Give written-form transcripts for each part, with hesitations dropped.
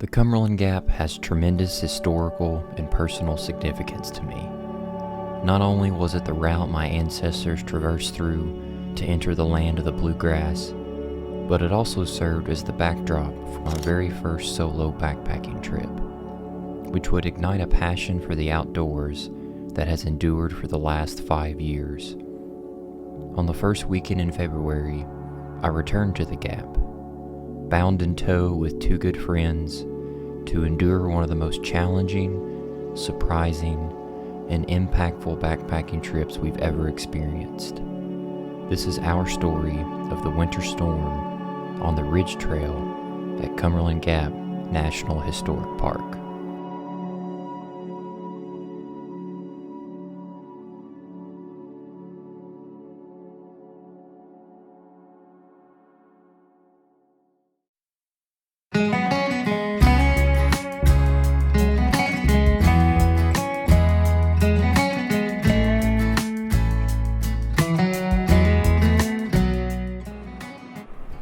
The Cumberland Gap has tremendous historical and personal significance to me. Not only was it the route my ancestors traversed through to enter the land of the bluegrass, but it also served as the backdrop for my very first solo backpacking trip, which would ignite a passion for the outdoors that has endured for the last 5 years. On the first weekend in February, I returned to the Gap, bound in tow with 2 good friends, to endure one of the most challenging, surprising, and impactful backpacking trips we've ever experienced. This is our story of the winter storm on the Ridge Trail at Cumberland Gap National Historic Park.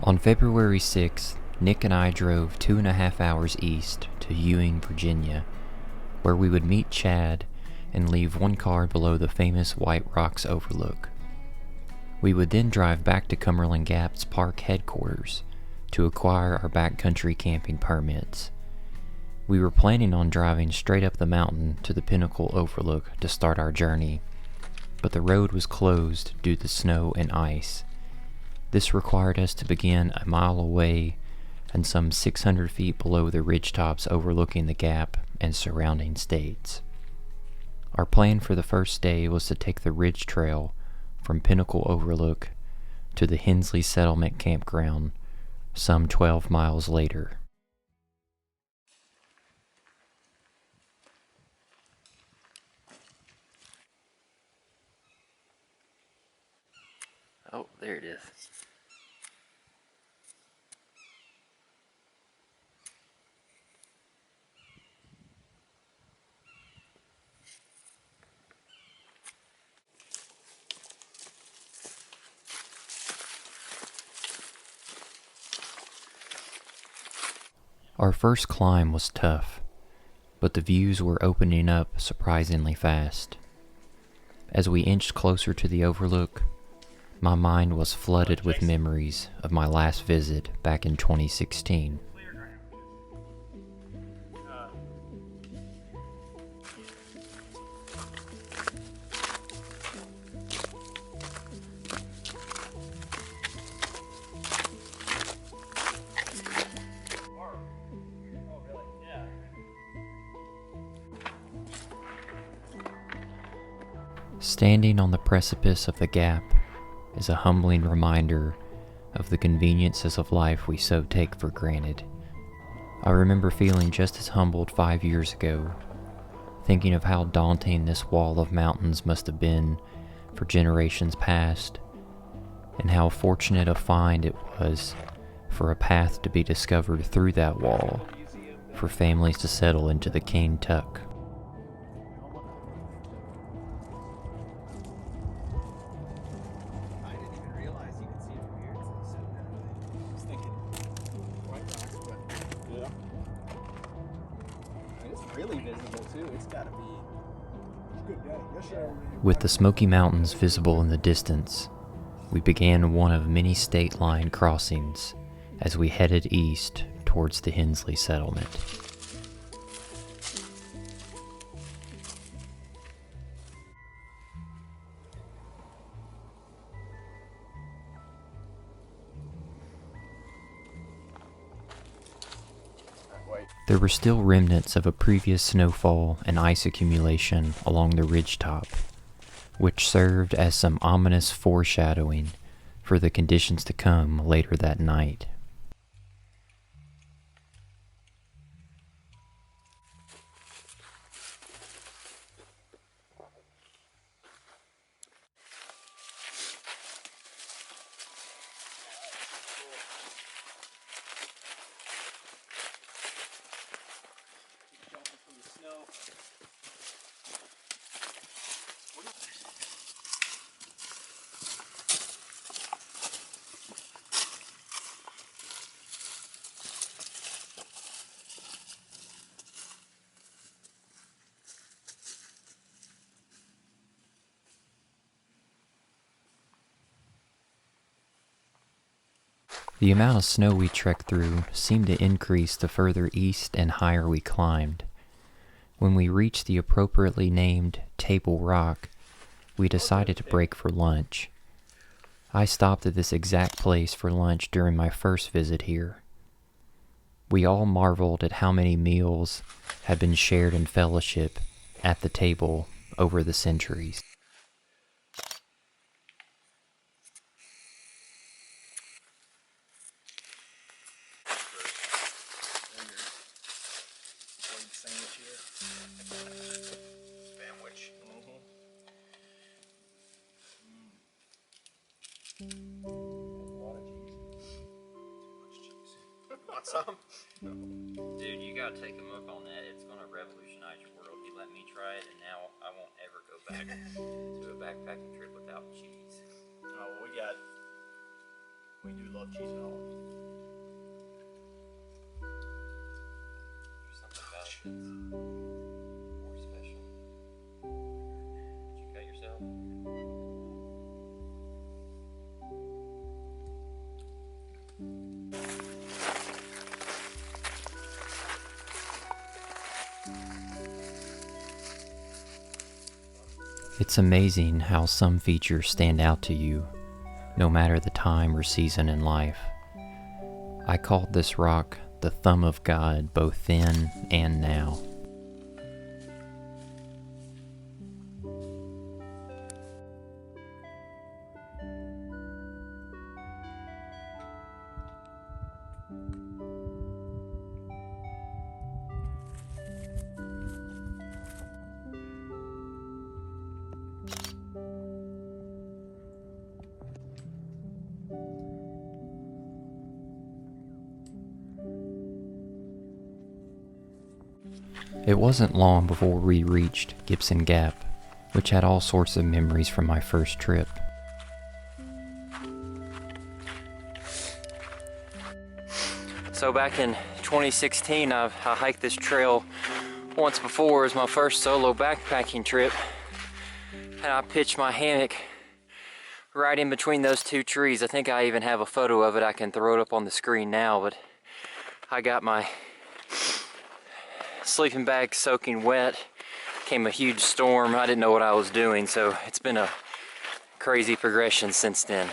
On February 6th, Nick and I drove 2.5 hours east to Ewing, Virginia, where we would meet Chad and leave one car below the famous White Rocks overlook. We would then drive back to Cumberland Gap's park headquarters to acquire our backcountry camping permits. We were planning on driving straight up the mountain to the Pinnacle Overlook to start our journey, but the road was closed due to snow and ice. This required us to begin a mile away and some 600 feet below the ridgetops overlooking the Gap and surrounding states. Our plan for the first day was to take the Ridge Trail from Pinnacle Overlook to the Hensley Settlement Campground some 12 miles later. Oh, there it is. Our first climb was tough, but the views were opening up surprisingly fast. As we inched closer to the overlook, my mind was flooded with memories of my last visit back in 2016. Standing on the precipice of the Gap is a humbling reminder of the conveniences of life we so take for granted. I remember feeling just as humbled 5 years ago, thinking of how daunting this wall of mountains must have been for generations past, and how fortunate a find it was for a path to be discovered through that wall for families to settle into the Cane Tuck. With the Smoky Mountains visible in the distance, we began one of many state line crossings as we headed east towards the Hensley settlement. There were still remnants of a previous snowfall and ice accumulation along the ridgetop, which served as some ominous foreshadowing for the conditions to come later that night. The amount of snow we trekked through seemed to increase the further east and higher we climbed. When we reached the appropriately named Table Rock, we decided to break for lunch. I stopped at this exact place for lunch during my first visit here. We all marveled at how many meals had been shared in fellowship at the table over the centuries. Sandwich. A lot of cheese. Much cheese. Want some? No. Dude, you gotta take him up on that. It's gonna revolutionize your world. He let me try it, and now I won't ever go back to a backpacking trip without cheese. Oh, we do love cheese at home. There's something about it that's more special. Did you cut yourself? It's amazing how some features stand out to you, no matter the time or season in life. I called this rock the thumb of God both then and now. It wasn't long before we reached Gibson Gap, which had all sorts of memories from my first trip. So back in 2016, I hiked this trail once before. It was my first solo backpacking trip, and I pitched my hammock right in between those two trees. I think I even have a photo of it. I can throw it up on the screen now, but I got my sleeping bag soaking wet. Came a huge storm. I didn't know what I was doing, so it's been a crazy progression since then.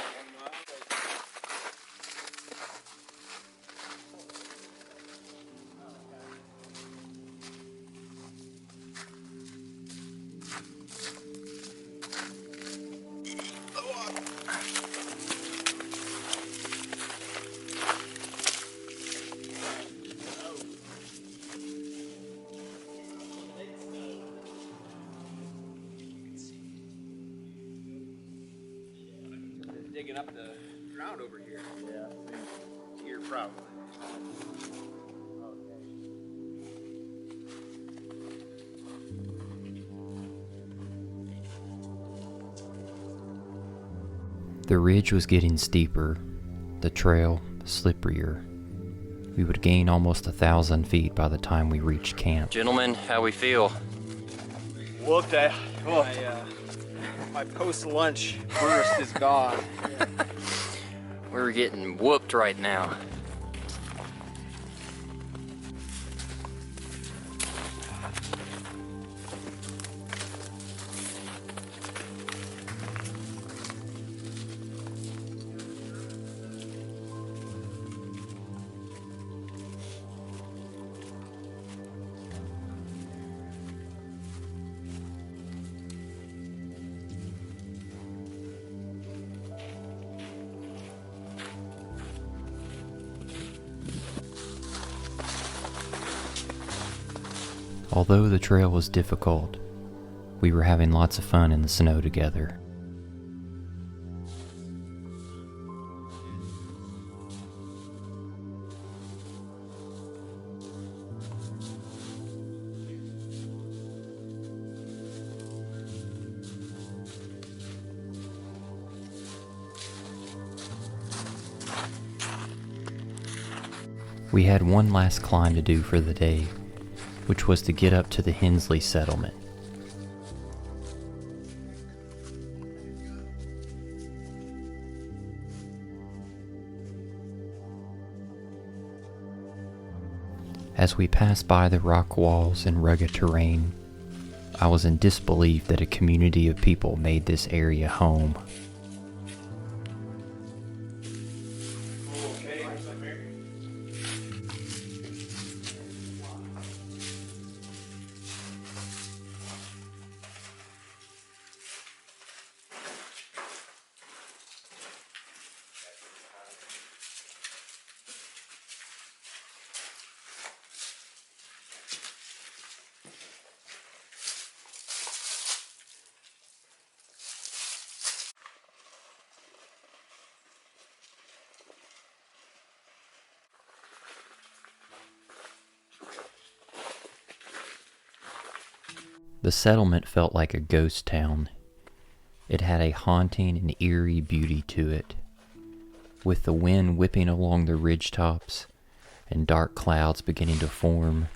Digging up the ground over here. Yeah, here probably. The ridge was getting steeper, the trail slipperier. We would gain almost 1,000 feet by the time we reached camp. Gentlemen, how we feel? Whooped. My post-lunch burst is gone. We're getting whooped right now. Although the trail was difficult, we were having lots of fun in the snow together. We had one last climb to do for the day, which was to get up to the Hensley settlement. As we passed by the rock walls and rugged terrain, I was in disbelief that a community of people made this area home. The settlement felt like a ghost town. It had a haunting and eerie beauty to it. With the wind whipping along the ridgetops and dark clouds beginning to form,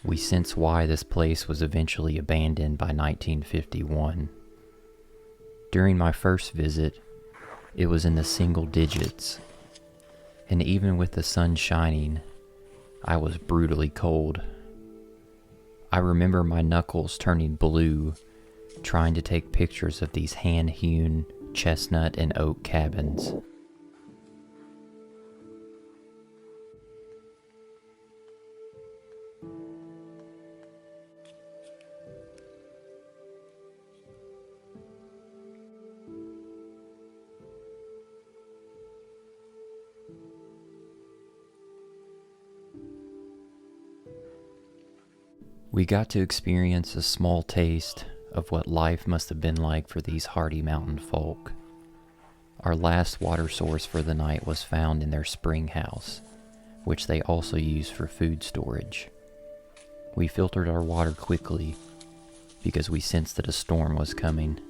we sense why this place was eventually abandoned by 1951. During my first visit, it was in the single digits, and even with the sun shining, I was brutally cold. I remember my knuckles turning blue, trying to take pictures of these hand-hewn chestnut and oak cabins. We got to experience a small taste of what life must have been like for these hardy mountain folk. Our last water source for the night was found in their spring house, which they also use for food storage. We filtered our water quickly because we sensed that a storm was coming.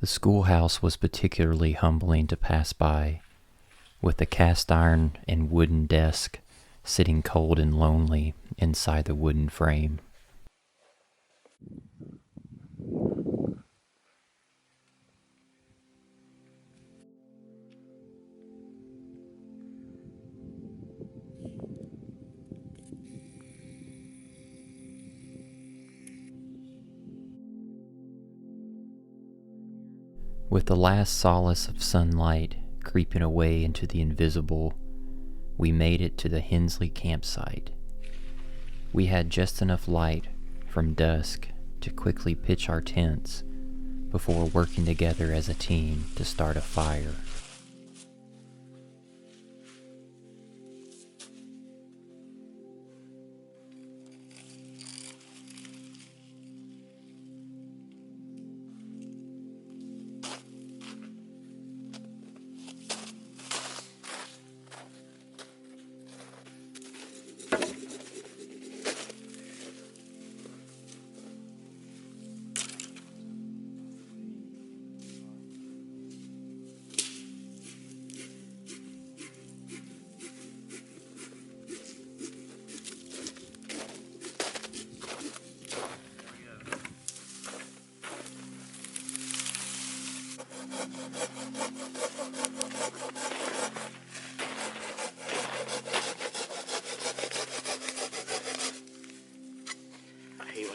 The schoolhouse was particularly humbling to pass by, with the cast iron and wooden desk sitting cold and lonely inside the wooden frame. With the last solace of sunlight creeping away into the invisible, we made it to the Hensley campsite. We had just enough light from dusk to quickly pitch our tents before working together as a team to start a fire.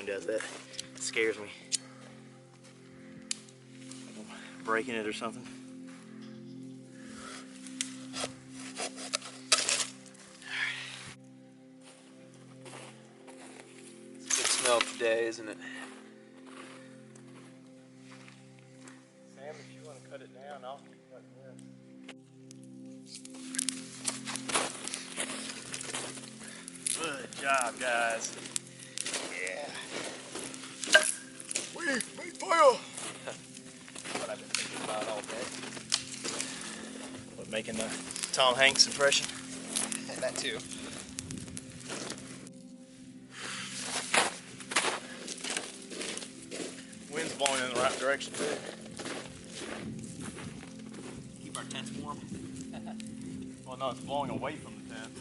Does that. It scares me. Breaking it or something. It's a good smell today, isn't it? Sam, if you want to cut it down, I'll keep cutting this. Good job, guys. Yeah. We made fire! Making the Tom Hanks impression. That too. Wind's blowing in the right direction too. Keep our tents warm. Well, no, it's blowing away from the tent.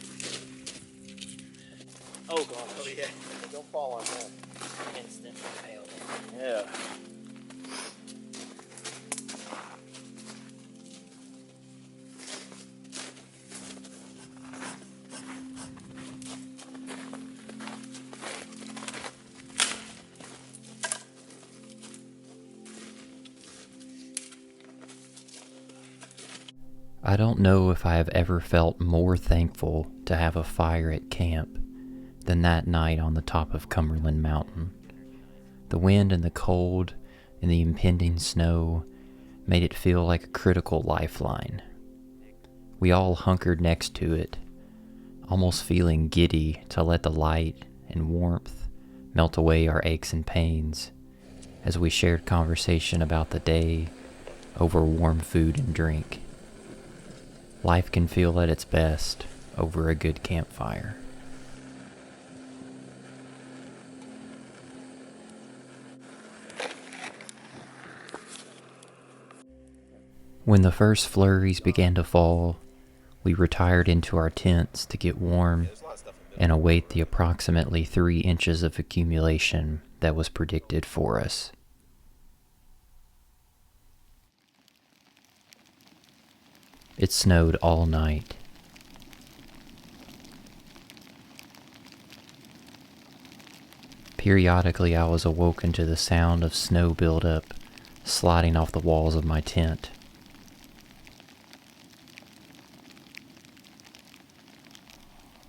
Oh god. Oh yeah. Don't fall on that. Instant fail. Yeah. I don't know if I have ever felt more thankful to have a fire at camp than that night on the top of Cumberland Mountain. The wind and the cold and the impending snow made it feel like a critical lifeline. We all hunkered next to it, almost feeling giddy to let the light and warmth melt away our aches and pains as we shared conversation about the day over warm food and drink. Life can feel at its best over a good campfire. When the first flurries began to fall, we retired into our tents to get warm and await the approximately 3 inches of accumulation that was predicted for us. It snowed all night. Periodically, I was awoken to the sound of snow buildup sliding off the walls of my tent.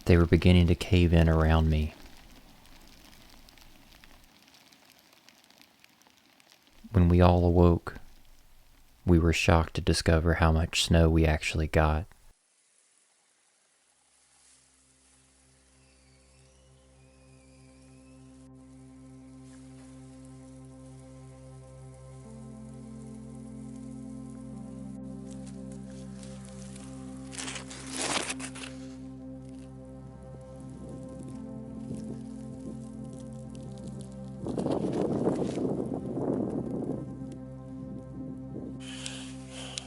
They were beginning to cave in around me. When we all awoke, we were shocked to discover how much snow we actually got.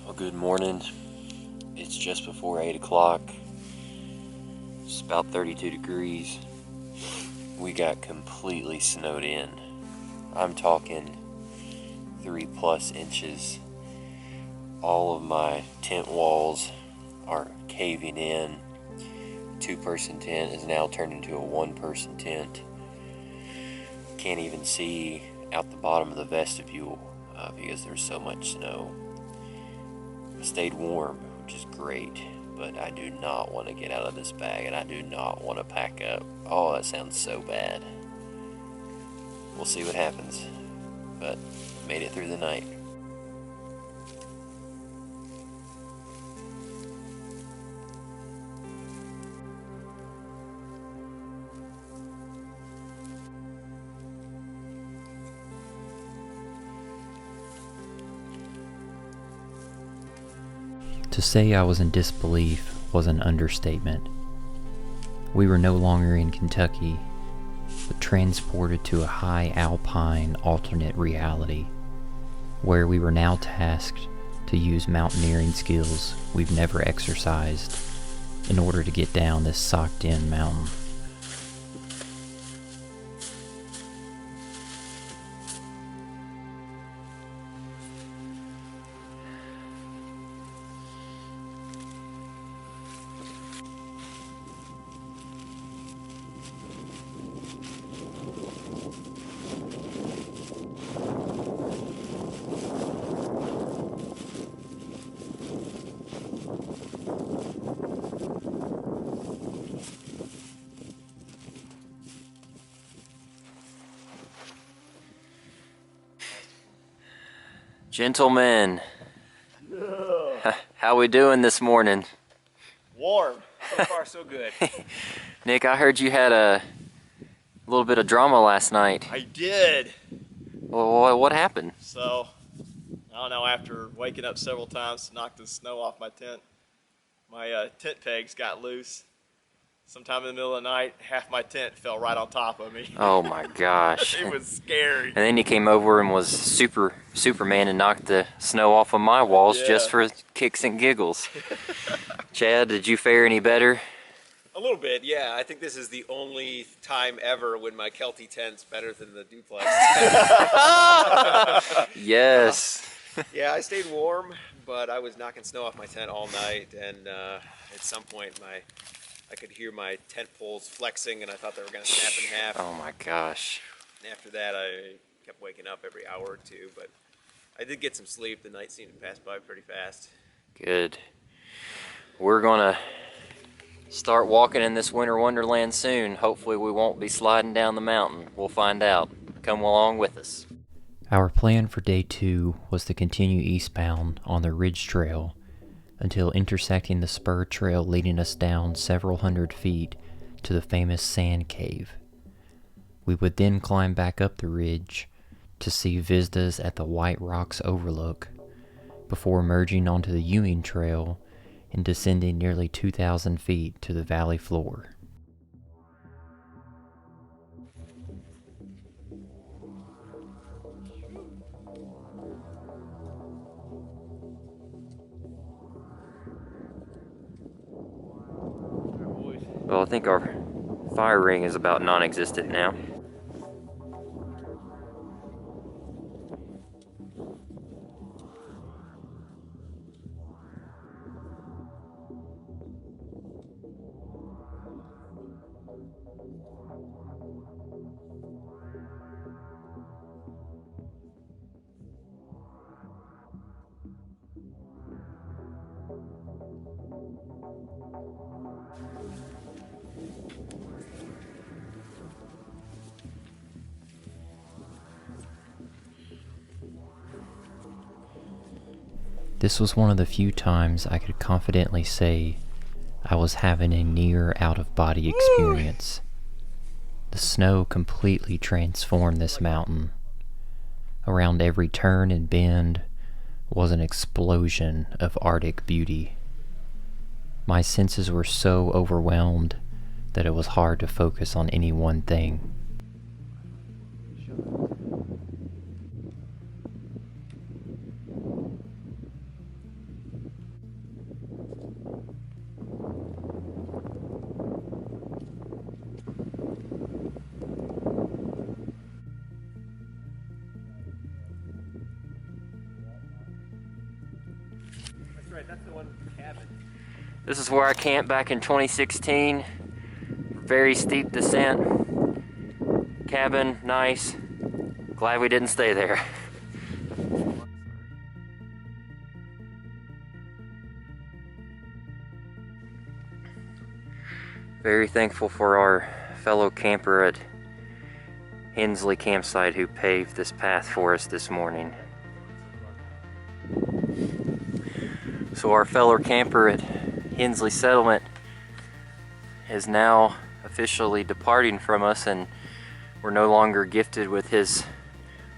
Well, good morning. It's just before 8 o'clock. It's about 32 degrees. We got completely snowed in. I'm talking 3+ inches. All of my tent walls are caving in. 2-person tent is now turned into a 1-person tent. Can't even see out the bottom of the vestibule because there's so much snow. I stayed warm, which is great, but I do not want to get out of this bag, and I do not want to pack up. Oh, that sounds so bad. We'll see what happens, but made it through the night. To say I was in disbelief was an understatement. We were no longer in Kentucky, but transported to a high alpine alternate reality, where we were now tasked to use mountaineering skills we've never exercised in order to get down this socked-in mountain. Gentlemen, how we doing this morning? Warm. So far, so good. Nick, I heard you had a little bit of drama last night. I did. Well, what happened? So, I don't know, after waking up several times to knock the snow off my tent, My tent pegs got loose. Sometime in the middle of the night, half my tent fell right on top of me. Oh my gosh. It was scary. And then you came over and was Superman and knocked the snow off of my walls just Yeah. for kicks and giggles. Chad, did you fare any better? A little bit, yeah. I think this is the only time ever when my Kelty tent's better than the duplex tent. Yes. Yeah, I stayed warm, but I was knocking snow off my tent all night, and at some point I could hear my tent poles flexing, and I thought they were going to snap in half. Oh my gosh. And after that, I kept waking up every hour or two, but I did get some sleep. The night seemed to pass by pretty fast. Good. We're gonna start walking in this winter wonderland soon. Hopefully we won't be sliding down the mountain. We'll find out. Come along with us. Our plan for day 2 was to continue eastbound on the Ridge Trail until intersecting the spur trail leading us down several hundred feet to the famous sand cave. We would then climb back up the ridge to see vistas at the White Rocks overlook before merging onto the Ewing Trail and descending nearly 2,000 feet to the valley floor. Well, I think our fire ring is about non-existent now. This was one of the few times I could confidently say I was having a near out-of-body experience. The snow completely transformed this mountain. Around every turn and bend was an explosion of Arctic beauty. My senses were so overwhelmed that it was hard to focus on any one thing. That's right, that's the one with the cabin. This is where I camped back in 2016. Very steep descent. Cabin, nice. Glad we didn't stay there. Very thankful for our fellow camper at Hensley campsite who paved this path for us this morning. So our fellow camper at Hensley Settlement is now officially departing from us, and we're no longer gifted with his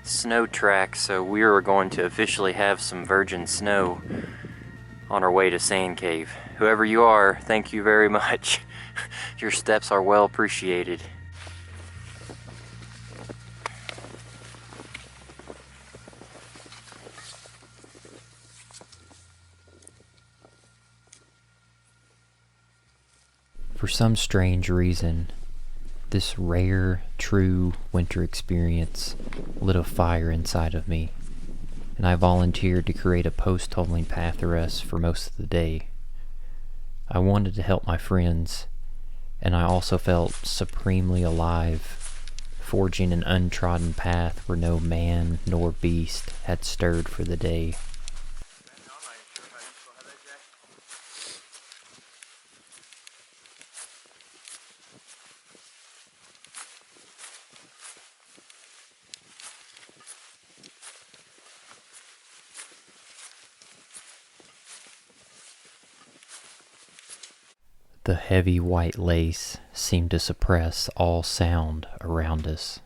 snow track, so we are going to officially have some virgin snow on our way to Sand Cave. Whoever you are, thank you very much. Your steps are well appreciated. For some strange reason, this rare, true winter experience lit a fire inside of me, and I volunteered to create a post-tolling path arrest for most of the day. I wanted to help my friends, and I also felt supremely alive, forging an untrodden path where no man nor beast had stirred for the day. The heavy white lace seemed to suppress all sound around us.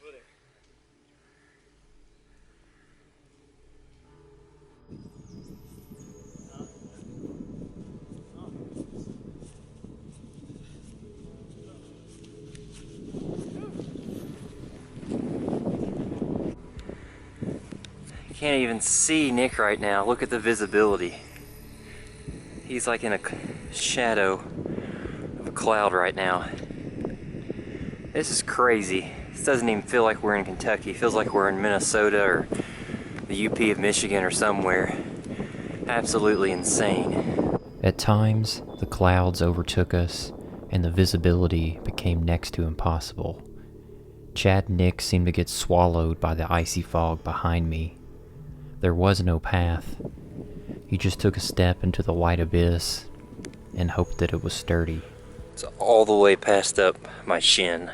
footing. Can't even see Nick right now. Look at the visibility. He's like in a shadow of a cloud right now. This is crazy. This doesn't even feel like we're in Kentucky. It feels like we're in Minnesota or the UP of Michigan or somewhere. Absolutely insane. At times, the clouds overtook us and the visibility became next to impossible. Chad and Nick seemed to get swallowed by the icy fog behind me. There was no path. You just took a step into the white abyss and hoped that it was sturdy. It's all the way past up my shin.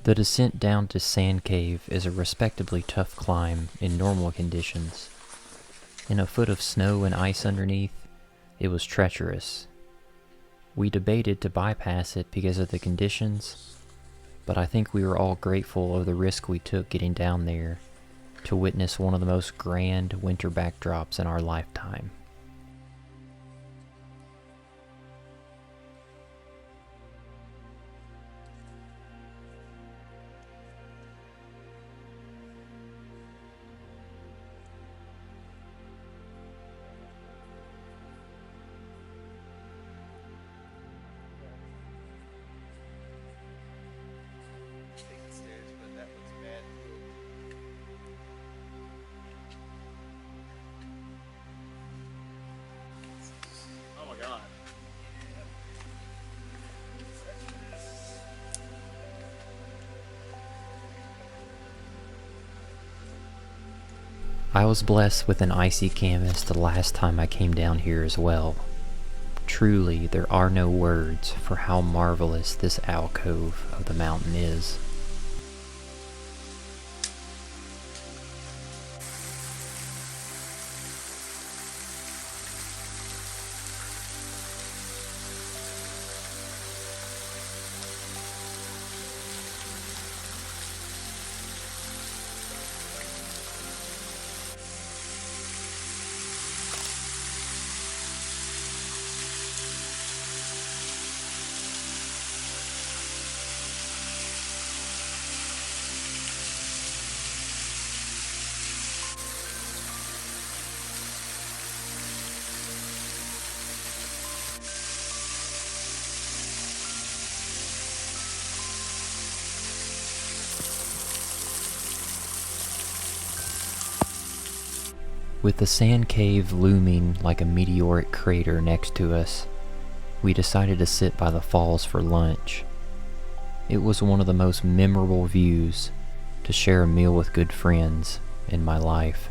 The descent down to Sand Cave is a respectably tough climb in normal conditions. In a foot of snow and ice underneath, it was treacherous. We debated to bypass it because of the conditions, but I think we were all grateful of the risk we took getting down there to witness one of the most grand winter backdrops in our lifetime. Take the stairs, but that looks bad. Oh my god. I was blessed with an icy canvas the last time I came down here as well. Truly, there are no words for how marvelous this alcove of the mountain is. With the sand cave looming like a meteoric crater next to us, we decided to sit by the falls for lunch. It was one of the most memorable views to share a meal with good friends in my life.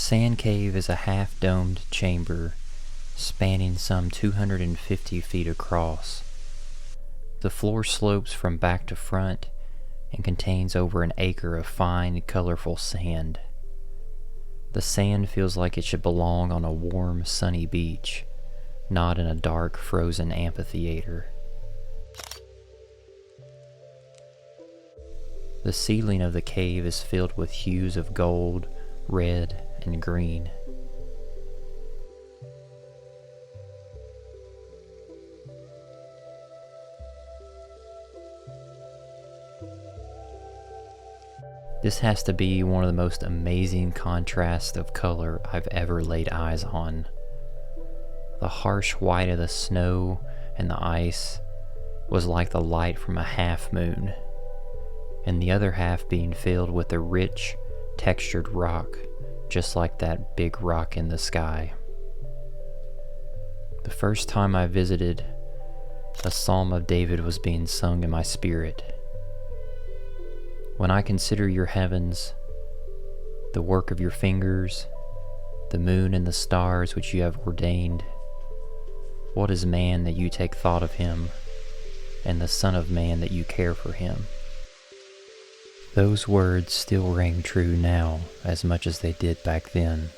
Sand Cave is a half-domed chamber spanning some 250 feet across. The floor slopes from back to front and contains over an acre of fine, colorful sand. The sand feels like it should belong on a warm, sunny beach, not in a dark, frozen amphitheater. The ceiling of the cave is filled with hues of gold, red, and green. This has to be one of the most amazing contrasts of color I've ever laid eyes on. The harsh white of the snow and the ice was like the light from a half moon, and the other half being filled with a rich, textured rock, just like that big rock in the sky. The first time I visited, a psalm of David was being sung in my spirit. When I consider your heavens, the work of your fingers, the moon and the stars which you have ordained, what is man that you take thought of him, and the Son of Man that you care for him? Those words still ring true now as much as they did back then.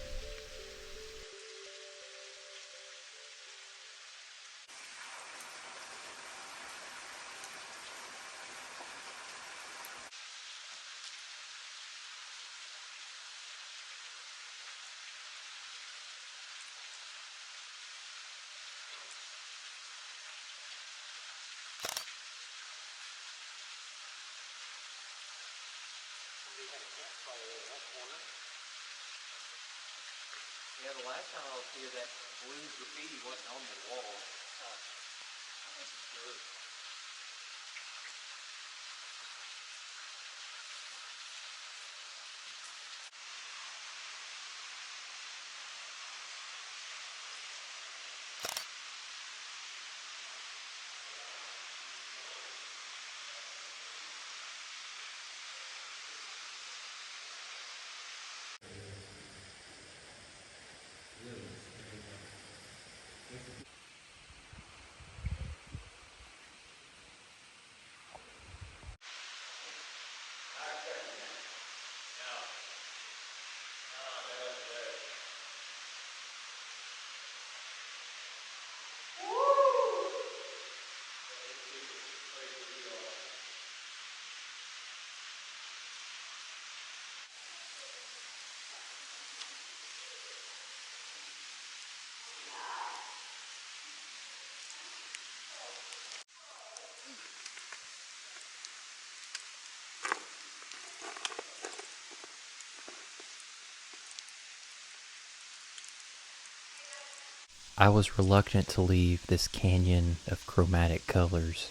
Yeah, the last time I was here, that blue graffiti wasn't on the wall. That's dirt. I was reluctant to leave this canyon of chromatic colors,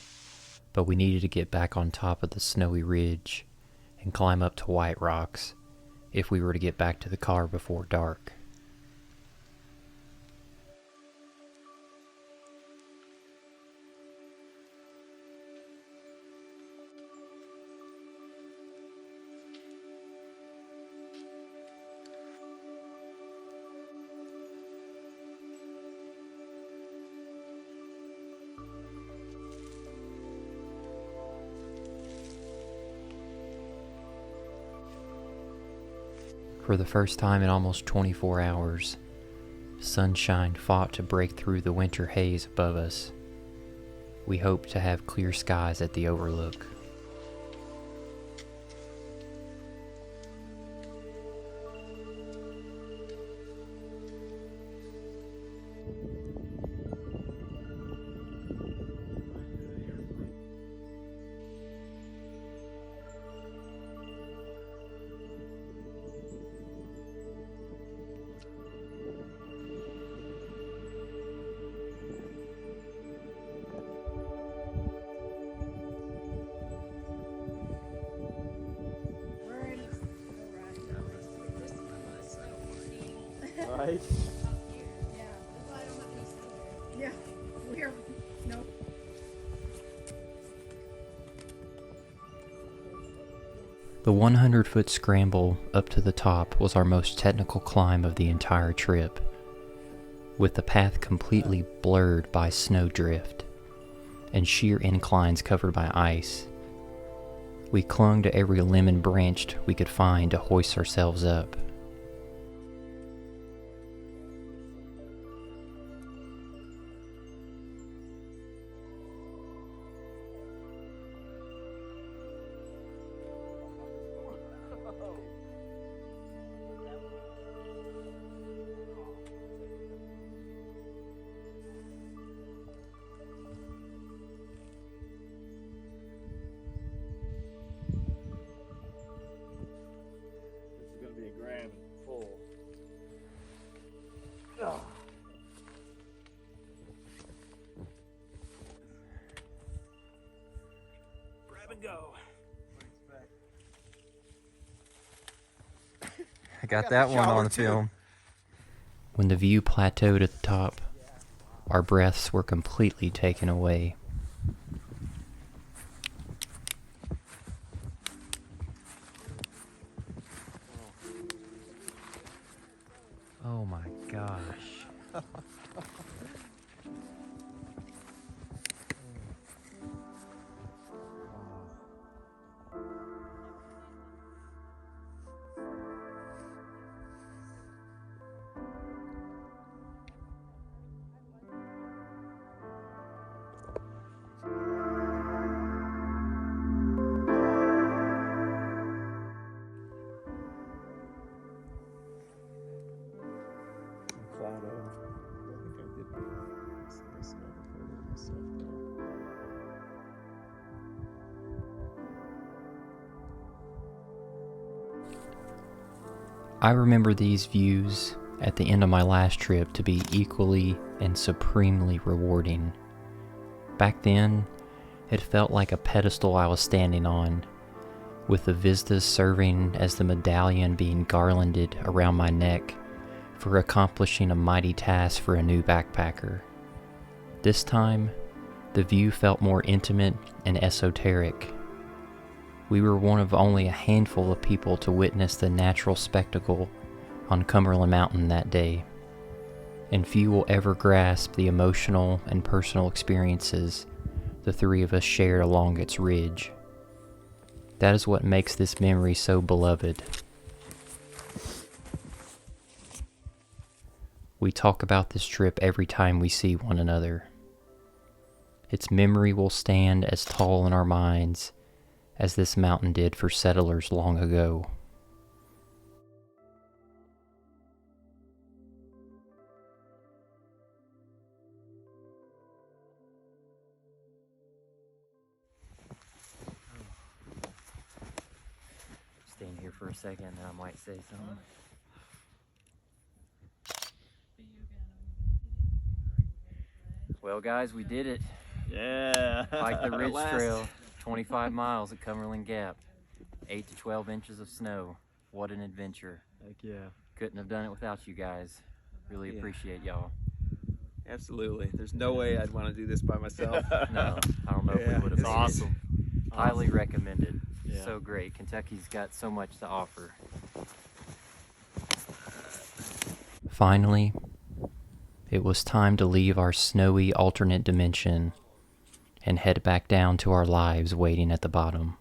but we needed to get back on top of the snowy ridge and climb up to White Rocks if we were to get back to the car before dark. For the first time in almost 24 hours, Sunshine fought to break through the winter haze above us. We hoped to have clear skies at the overlook. Right? Yeah, we're, no. The 100-foot scramble up to the top was our most technical climb of the entire trip, with the path completely blurred by snowdrift and sheer inclines covered by ice. We clung to every limb and branch we could find to hoist ourselves up. This is gonna be a grand full. Grab and go. I got that one on film. When the view plateaued at the top, our breaths were completely taken away. Oh my gosh. I remember these views at the end of my last trip to be equally and supremely rewarding. Back then, it felt like a pedestal I was standing on, with the vistas serving as the medallion being garlanded around my neck for accomplishing a mighty task for a new backpacker. This time, the view felt more intimate and esoteric. We were one of only a handful of people to witness the natural spectacle on Cumberland Mountain that day, and few will ever grasp the emotional and personal experiences the three of us shared along its ridge. That is what makes this memory so beloved. We talk about this trip every time we see one another. Its memory will stand as tall in our minds as this mountain did for settlers long ago. Staying here for a second and I might say something. Well guys, we did it. Yeah. Hiked the At Ridge last. Trail, 25 miles at Cumberland Gap, 8 to 12 inches of snow. What an adventure. Heck yeah. Couldn't have done it without you guys. Really Yeah. appreciate y'all. Absolutely. There's no way I'd want to do this by myself. No, I don't know if Yeah, we would have it's made awesome. it. Highly recommended. Yeah. So great. Kentucky's got so much to offer. Finally, it was time to leave our snowy alternate dimension and head back down to our lives waiting at the bottom.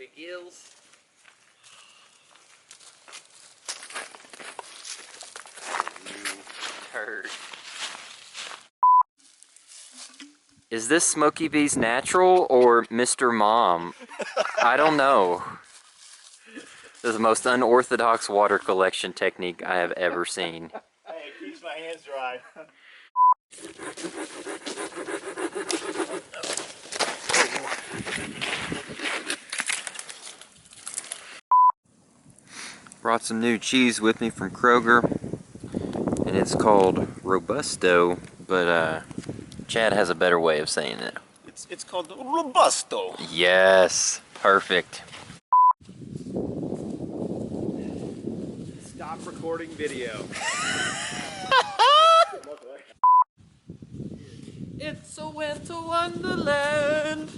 big gills. You turd. Is this Smoky Bee's natural or Mr. Mom? I don't know. This is the most unorthodox water collection technique I have ever seen. Hey, it keeps my hands dry. Brought some new cheese with me from Kroger, and it's called Robusto, but Chad has a better way of saying it. It's called Robusto. Yes, perfect. Stop recording video. It's a winter wonderland.